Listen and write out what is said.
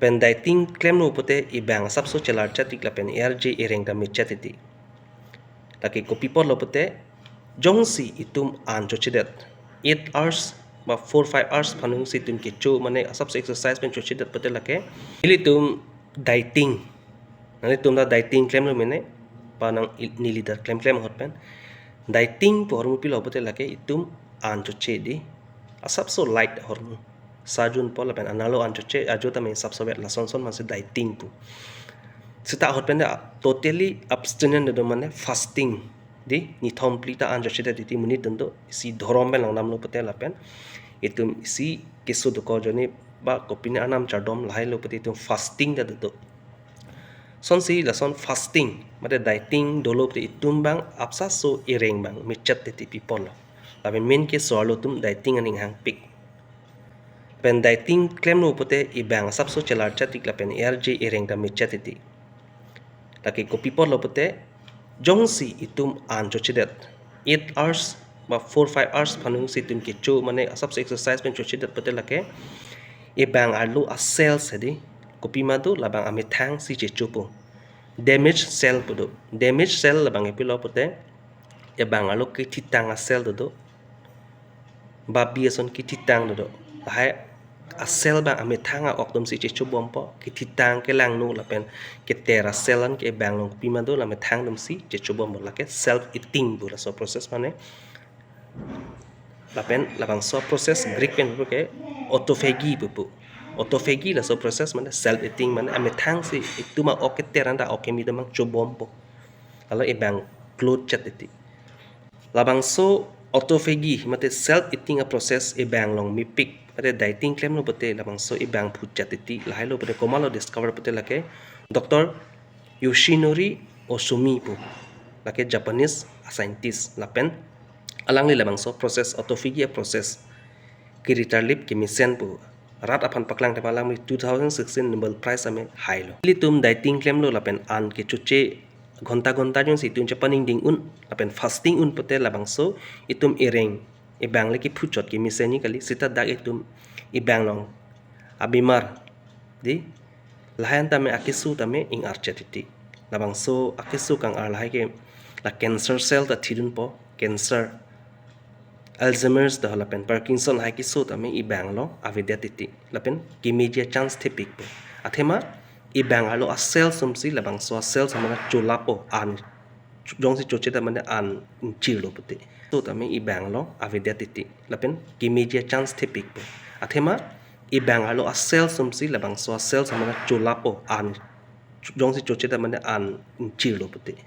pen dieting claim no pote ibang sabso chelar chatik la pen erg ereng da michatiti laki ko people lo pote jongsi itum an chochidet 8 hours বা 4-5 hours panung si tum kecho mane sabso exercise pen chochidet pote lake ili tum dieting nani tum da dieting claim lo mene panang ni leader claim hot pen dieting po hormu pilo pote lake itum an choche di asabso light hormu sajun po la pen analo an choche ajota me sabso vet la son man se dieting pu sita hot pen totally abstinent do mane fasting di ni complete an choche di munit do si dhorom ben lang nam lo pote la pen itum si keso do ko joni ba kopine anam chadom lahai lo pote itum fasting da do son si la son fasting mate dieting dolo pote itum bang apsa so ereng bang michat ti people la pen main ke so lo tum dieting aning hang pik pen dieting claim no pote ibang sabso chelar chatik la pen erg ereng da michatiti laki ko people lo pote jongsi itum an chochidet 8 hours বা 4-5 hours panung si tum kecho mane sabso exercise pen chochidet pote lake ibang arlo a cells hedi kopi madu labang ame thang si checho po damage cell podo damage cell labang epilo pote ibang arlo kititang a cell do babi ason kititang do hai a cell bang ame thanga okdom si checho bompo kititang ke lang no lapen ke tera cellan ke bang long pimado la me thang dom si checho bombo la ke self eating bu la so process mane lapen labang so process greek pen ke autophagy bu autophagy la so process mane self eating mane ame thang si ituma oke teranda oke mi damang chobompo ala e bang cloth chatiti labang so autophagy mate self eating a process e bang long mi pick mate dieting claim no pote labang so e bang phut chatiti lahai lo pote komalo discover pote lake dr yoshinori osumi pu lake japanese scientist lapen alang li labang so process autophagy a process kiritar lip kimisen pu rat apan paklang te palang mi 2016 Nobel Prize ame hailo litum dieting claim lo lapen an ke chuche ghonta jon si tum chapaning ding un lapen fasting un pote labang so itum ereng ibang leki phuchot ki miseni kali sita dak itum ibang long abimar di lahan tame akisu tame ing archetiti labang so akisu kang ar lahai ke la cancer cell ta thidun po cancer Alzheimer's da lapen Parkinson hai ki so tame ibang lo avidatiti lapen kimedia chance tipik po athema ibang alo a cell somsi labang so a cell samana cholapo an jongsi choche ta mane an chilo puti so tame ibang lo avidatiti lapen kimedia chance tipik po athema ibang alo a cell somsi labang so a cell samana cholapo an jongsi choche ta mane an chilo puti